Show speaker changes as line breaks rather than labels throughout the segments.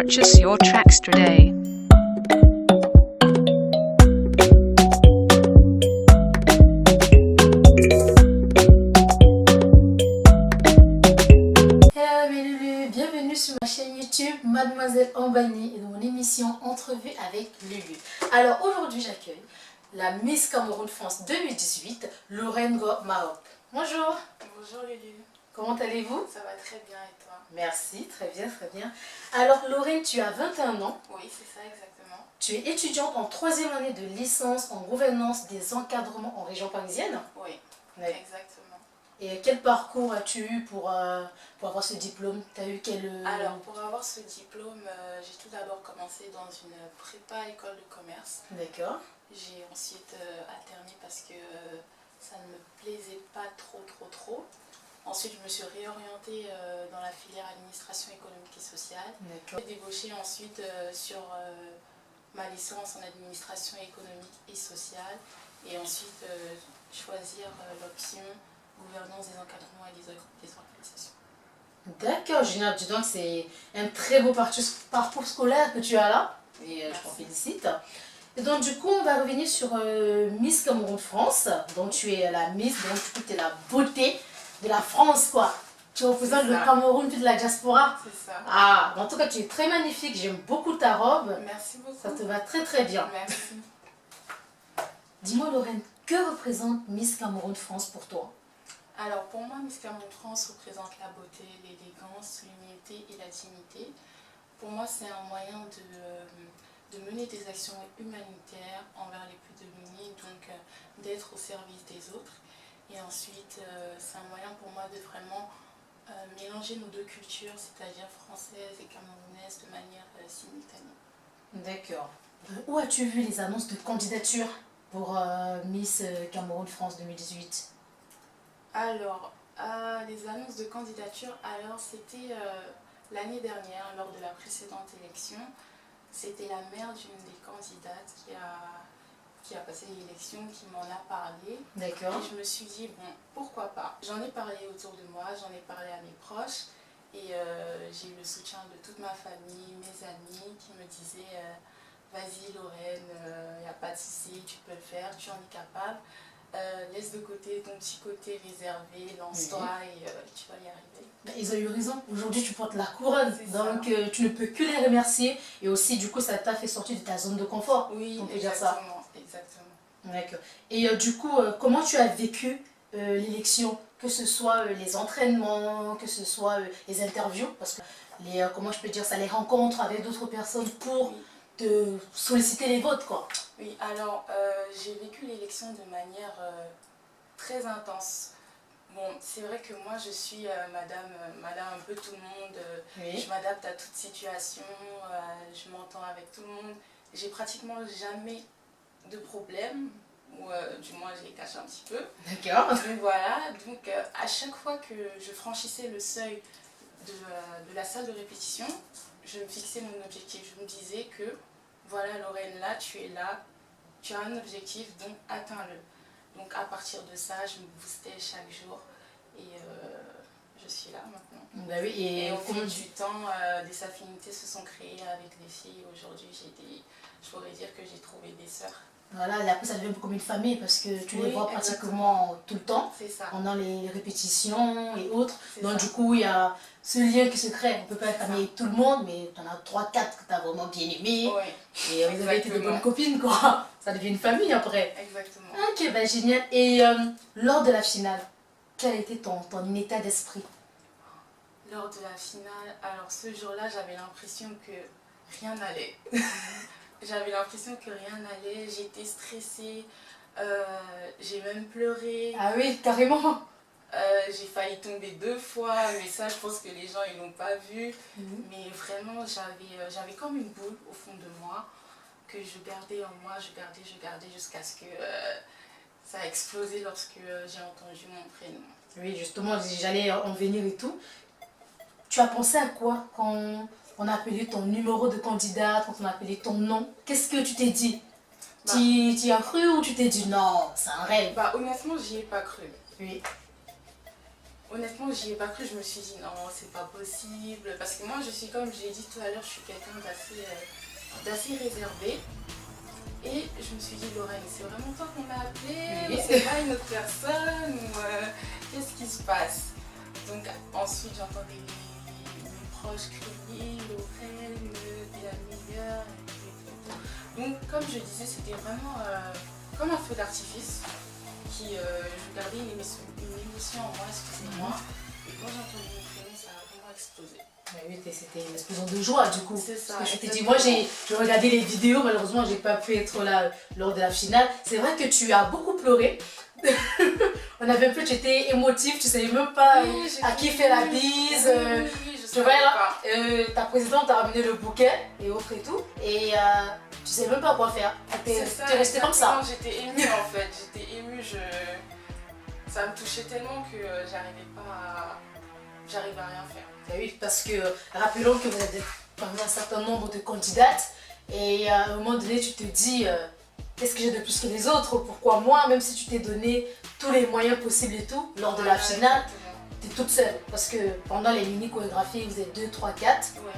Purchase your tracks today.
Hello mes Lulu, bienvenue sur ma chaîne YouTube Mademoiselle Ambani et dans mon émission Entrevue avec Lulu. Alors aujourd'hui j'accueille la Miss Cameroun France 2018, Lorraine Go-Mahop. Bonjour.
Bonjour Lulu.
Comment allez-vous?
Ça va très bien et toi?
Merci, très bien, très bien. Alors Lorraine, tu as 21 ans.
Oui, c'est ça exactement.
Tu es étudiante en 3e année de licence en gouvernance des encadrements en région parisienne.
Oui,
Ouais.
exactement.
Et quel parcours as-tu eu pour avoir ce diplôme? Tu as eu quel...
Alors pour avoir ce diplôme, j'ai tout d'abord commencé dans une prépa école de commerce.
D'accord.
J'ai ensuite alterné parce que ça ne me plaisait pas trop. Ensuite, je me suis réorientée dans la filière administration économique et sociale.
D'accord.
J'ai débauché ensuite sur ma licence en administration économique et sociale. Et ensuite, choisir l'option gouvernance des encadrements et des organisations.
D'accord, génial. Dis donc, c'est un très beau parcours scolaire que tu as là. Et je t'en félicite. Et donc, du coup, on va revenir sur Miss Cameroun France. Donc, tu es la Miss, donc du coup, tu es la beauté de la France, quoi. Tu représentes le Cameroun, puis de la diaspora.
C'est ça.
Ah, en tout cas, tu es très magnifique. J'aime beaucoup ta robe.
Merci beaucoup.
Ça te va très, très bien.
Merci.
Dis-moi, Lorraine, que représente Miss Cameroun France pour toi?
Alors pour moi, Miss Cameroun France représente la beauté, l'élégance, l'humilité et la dignité. Pour moi, c'est un moyen de mener des actions humanitaires envers les plus démunis, donc d'être au service des autres. Et ensuite, c'est un moyen pour moi de vraiment mélanger nos deux cultures, c'est-à-dire française et camerounaise, de manière simultanée.
D'accord. Où as-tu vu les annonces de candidature pour Miss Cameroun France 2018?
Alors, les annonces de candidature, alors c'était l'année dernière, lors de la précédente élection. C'était la mère d'une des candidates qui a passé l'élection, qui m'en a parlé.
D'accord.
Et je me suis dit, bon, pourquoi pas. J'en ai parlé autour de moi, j'en ai parlé à mes proches. Et j'ai eu le soutien de toute ma famille, mes amis, qui me disaient, vas-y Lorraine, il n'y a pas de souci, tu peux le faire, tu en es capable. Laisse de côté ton petit côté réservé, lance-toi et tu vas y arriver.
Ils ont eu raison. Aujourd'hui, tu portes la couronne.
C'est
Donc,
ça.
tu ne peux que les remercier. Et aussi, du coup, ça t'a fait sortir de ta zone de confort.
Oui,
on peut dire ça.
Exactement.
D'accord. Et du coup, comment tu as vécu l'élection? Que ce soit les entraînements, que ce soit les interviews. Parce que, comment je peux dire ça, les rencontres avec d'autres personnes pour te solliciter les votes, quoi.
Oui, alors j'ai vécu l'élection de manière très intense. Bon, c'est vrai que moi je suis madame un peu tout le monde,
Oui.
je m'adapte à toute situation, je m'entends avec tout le monde. J'ai pratiquement jamais de problème, ou du moins je les cache un petit peu.
D'accord.
Donc voilà, donc à chaque fois que je franchissais le seuil de la salle de répétition, je me fixais mon objectif. Je me disais que voilà Lorraine, là tu es là, tu as un objectif, donc atteins-le. Donc à partir de ça, je me boostais chaque jour et je suis là maintenant.
Bah oui,
Et au fil du temps, des affinités se sont créées avec les filles. Aujourd'hui, je pourrais dire que j'ai trouvé des sœurs.
Voilà, et après ça devient un peu comme une famille parce que tu les vois
exactement.
pratiquement tout le temps.
C'est ça.
Pendant les répétitions et autres. Donc
ça.
du coup, il y a ce lien qui se crée. On ne peut pas être ami avec tout le monde, mais tu en as 3-4 que tu as vraiment bien aimé.
Oui.
Et vous avez été de bonnes copines, quoi. Ça devient une famille après.
Exactement.
Ok, bah génial. Et lors de la finale, quel était ton état d'esprit?
Lors de la finale, alors ce jour-là, j'avais l'impression que rien n'allait. J'avais l'impression que rien n'allait, j'étais stressée, j'ai même pleuré.
Ah oui, carrément.
J'ai failli tomber 2 fois, mais ça je pense que les gens ils l'ont pas vu. Mais vraiment j'avais comme une boule au fond de moi que je gardais en moi, je gardais jusqu'à ce que ça a explosé lorsque j'ai entendu mon prénom.
Oui, justement, j'allais en venir et tout. Tu as pensé à quoi quand on a appelé ton numéro de candidat, quand on a appelé ton nom? Qu'est-ce que tu t'es dit? Tu y as cru ou tu t'es dit non, c'est un rêve?
Bah honnêtement, j'y ai pas cru.
Oui.
honnêtement, j'y ai pas cru. Je me suis dit non, c'est pas possible. Parce que moi, je suis, comme j'ai dit tout à l'heure, je suis quelqu'un d'assez réservé. Et je me suis dit, Lorraine, c'est vraiment toi qu'on m'a appelé,
Oui.
c'est pas une autre personne, ou qu'est-ce qui se passe? Donc ensuite, j'entendais mes proches crier, Lorraine, t'es la meilleure, et tout. Donc comme je disais, c'était vraiment comme un feu d'artifice, je regardais une émission en moi, excusez-moi, et quand j'ai entendu mon prénom, ça a vraiment explosé.
Oui, c'était une explosion de joie du coup.
C'est ça.
Parce que je t'ai dit, moi j'ai regardé les vidéos, malheureusement j'ai pas pu être là lors de la finale. C'est vrai que tu as beaucoup pleuré. On avait un peu, tu étais émotive, tu savais même pas
Oui,
à qui faire la bise.
Oui, je
Tu vois
savais
là,
pas.
ta présidente t'a ramené le bouquet et autres et tout. Et tu savais même pas quoi faire.
C'est ça,
T'es restée comme ça.
exactement. J'étais émue en fait, j'étais émue, ça me touchait tellement que j'arrivais à rien faire.
Oui, parce que rappelons que vous êtes parmi un certain nombre de candidates et à un moment donné tu te dis qu'est-ce que j'ai de plus que les autres, pourquoi moi, même si tu t'es donné tous les moyens possibles et tout, lors de la finale, tu es toute seule. Parce que pendant les mini chorégraphies, vous êtes 2, 3, 4,
Ouais,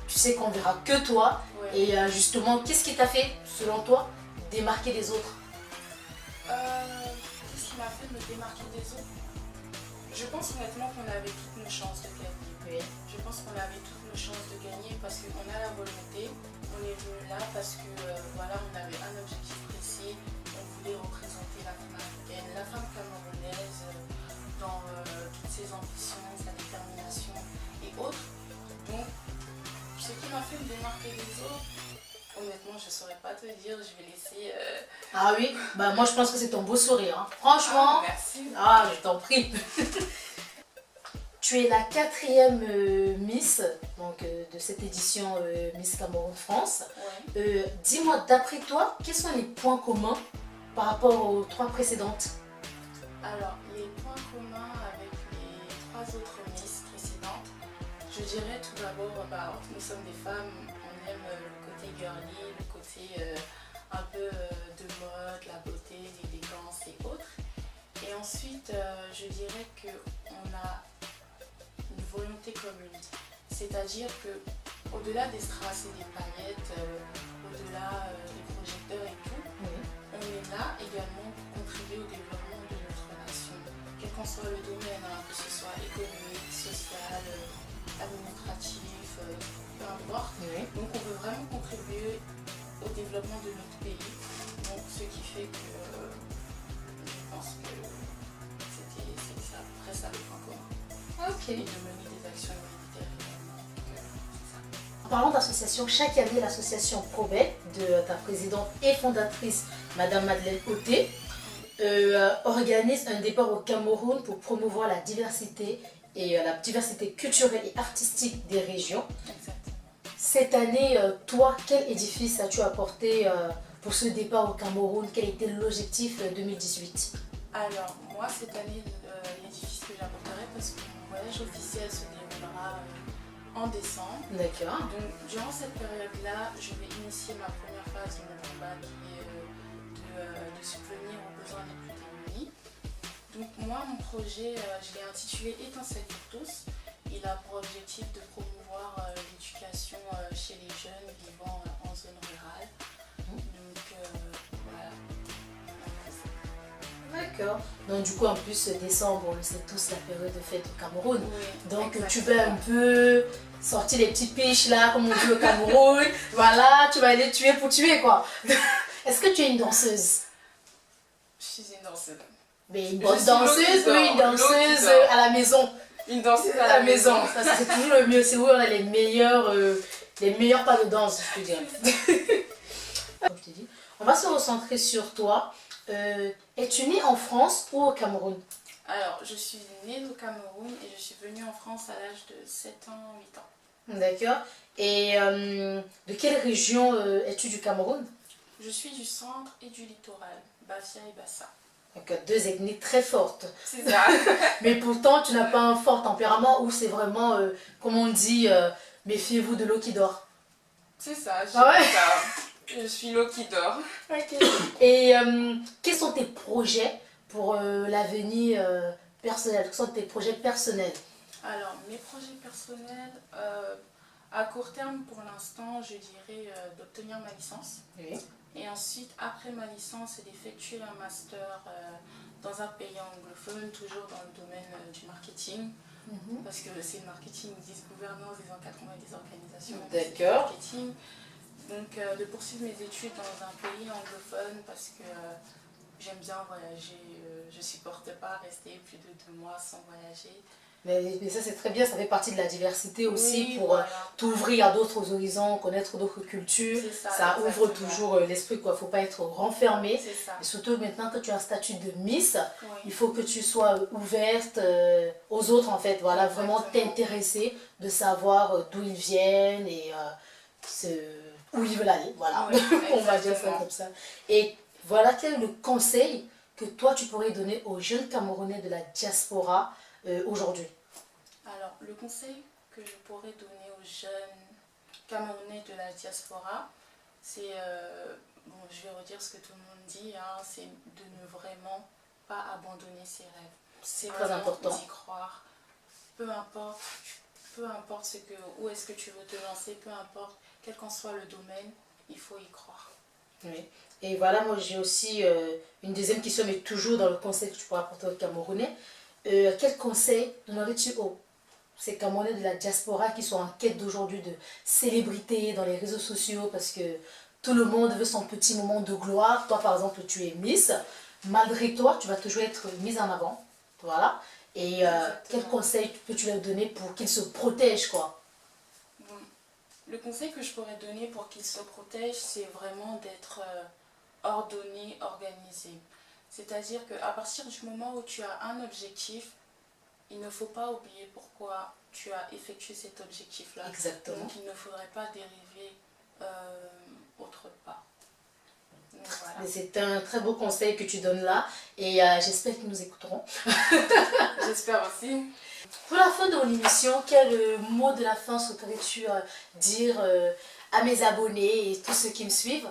tu sais qu'on verra que toi.
ouais.
Et justement, qu'est-ce qui t'a fait, selon toi, démarquer des autres?
Qu'est-ce qui m'a fait me démarquer des autres? Je pense honnêtement qu'on avait toutes nos chances de gagner.
Oui.
Je pense qu'on avait toutes nos chances de gagner parce qu'on a la volonté, on est venu là parce que voilà, on avait un objectif précis, on voulait représenter la femme africaine, la femme camerounaise dans toutes ses ambitions, sa détermination et autres. Donc, ce qui m'a fait me démarquer des autres, honnêtement, je ne saurais pas te dire, je vais laisser...
Ah oui, bah moi je pense que c'est ton beau sourire, hein. Franchement.
merci.
Ah, je t'en prie. Tu es la 4e Miss donc, de cette édition Miss Cameroun France.
Ouais.
Dis-moi, d'après toi, quels sont les points communs par rapport aux 3 précédentes?
Alors, les points communs avec les 3 autres Miss précédentes, je dirais tout d'abord, nous sommes des femmes, on aime le côté girly, le côté un peu de mode, la beauté, l'élégance et autres. Et ensuite, je dirais qu'on a une volonté commune. C'est-à-dire que au-delà des strass et des paillettes, au-delà des projecteurs et tout, on est là également pour contribuer au développement de notre nation, quel qu'en soit le domaine, hein, que ce soit économique, social, administratif, peu importe.
Oui.
Donc on veut vraiment contribuer au développement de notre pays. Donc ce qui fait que je pense que c'est à peu près ça le point commun.
Ok.
Et de mener des actions humanitaires également. Donc, c'est ça.
En parlant d'association, chaque année, l'association Probet, de ta présidente et fondatrice, Madame Madeleine Oté, organise un départ au Cameroun pour promouvoir la diversité et la diversité culturelle et artistique des régions.
Exactement.
Cette année, toi, quel édifice as-tu apporté pour ce départ au Cameroun? Quel était l'objectif 2018?
Alors, moi, cette année, l'édifice que j'apporterai, parce que mon voyage officiel se déroulera en décembre.
D'accord.
Donc, durant cette période-là, je vais initier ma première phase de mon combat qui est de subvenir aux besoins des plus démunis. Donc, moi, mon projet, je l'ai intitulé Étincelle pour tous. Il a pour objectif de promouvoir l'éducation chez les jeunes vivant en zone rurale. Donc, voilà.
D'accord. Donc du coup, en plus, décembre, on le sait tous, la période de fête au Cameroun.
Oui,
Donc
exactement.
tu vas un peu sortir les petites piches là, comme on dit au Cameroun. Voilà, tu vas aller tuer pour tuer quoi. Est-ce que tu es une danseuse?
Je suis une danseuse.
Mais une
Je
bonne
suis
danseuse ou une
l'eau qui
danseuse
dort.
à la maison?
Une danseuse
À la maison. Ça, c'est toujours le mieux. C'est où on a les meilleurs pas de danse, je peux dire. Comme je t'ai dit, on va se recentrer sur toi. Es-tu née en France ou au Cameroun?
Alors, je suis née au Cameroun et je suis venue en France à l'âge de 7 ans, 8 ans.
D'accord. Et de quelle région es-tu du Cameroun?
Je suis du centre et du littoral, Bafia et Bassa.
Donc 2 ethnies très fortes.
C'est ça.
Mais pourtant, tu n'as pas un fort tempérament ou c'est vraiment, comme on dit, méfiez-vous de l'eau qui dort.
C'est ça,
Ah ouais?
je suis l'eau qui dort.
Et quels sont tes projets pour l'avenir personnels, quels sont tes projets personnels?
Alors, mes projets personnels, à court terme, pour l'instant, je dirais d'obtenir ma licence.
Oui.
Et ensuite, après ma licence, c'est d'effectuer un master dans un pays anglophone, toujours dans le domaine du marketing. Parce que c'est le marketing, ils disent gouvernance des encadrements et des organisations.
D'accord.
Marketing. Donc, de poursuivre mes études dans un pays anglophone parce que j'aime bien voyager. Je ne supporte pas rester plus de 2 mois sans voyager.
Mais ça c'est très bien, ça fait partie de la diversité aussi
Oui,
pour
voilà.
t'ouvrir à d'autres horizons, connaître d'autres cultures.
C'est
Ça ouvre
exactement.
toujours l'esprit, quoi. Faut pas être renfermé.
C'est ça.
Et surtout maintenant que tu as un statut de Miss,
Oui.
il faut que tu sois ouverte aux autres en fait. Voilà, vraiment
Exactement.
t'intéresser, de savoir d'où ils viennent et où ils veulent aller. Voilà,
Oui,
on va dire ça
exactement.
comme ça. Et voilà, quel est le conseil que toi tu pourrais donner aux jeunes Camerounais de la diaspora aujourd'hui?
Alors, le conseil que je pourrais donner aux jeunes Camerounais de la diaspora, c'est, bon, je vais redire ce que tout le monde dit, hein, c'est de ne vraiment pas abandonner ses rêves.
C'est très
Vraiment
important.
d'y croire. Peu importe où est-ce que tu veux te lancer, peu importe, quel qu'en soit le domaine, il faut y croire.
Oui. Et voilà, moi j'ai aussi une deuxième question, mais toujours dans le conseil que tu pourras apporter aux Camerounais. Quel conseil donnerais-tu aux ces Camerounais de la diaspora qui sont en quête d'aujourd'hui de célébrité dans les réseaux sociaux parce que tout le monde veut son petit moment de gloire. Toi par exemple, tu es Miss. Malgré toi, tu vas toujours être mise en avant. Voilà. Et quel conseil peux-tu leur donner pour qu'ils se protègent, quoi?
Bon, le conseil que je pourrais donner pour qu'ils se protègent, c'est vraiment d'être ordonné, organisé. C'est-à-dire qu'à partir du moment où tu as un objectif, il ne faut pas oublier pourquoi tu as effectué cet objectif-là.
Exactement.
Donc il ne faudrait pas dériver autre part. Donc, voilà.
Mais c'est un très beau conseil que tu donnes là et j'espère qu'ils nous écouteront.
J'espère aussi.
Pour la fin de l'émission, quel mot de la fin souhaiterais-tu dire à mes abonnés et tous ceux qui me suivent?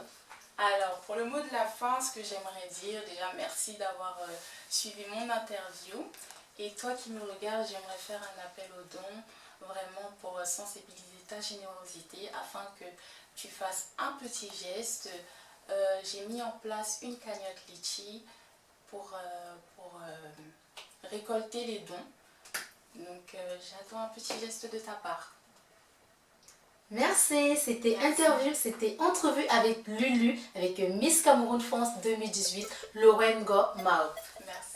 Alors, pour le mot de la fin, ce que j'aimerais dire, déjà merci d'avoir suivi mon interview. Et toi qui me regardes, j'aimerais faire un appel aux dons, vraiment pour sensibiliser ta générosité afin que tu fasses un petit geste. J'ai mis en place une cagnotte Litchi pour récolter les dons. Donc j'attends un petit geste de ta part.
Merci, c'était interview, c'était entrevue avec Lulu, avec Miss Cameroun France 2018, Lorraine Go Mao.
Merci.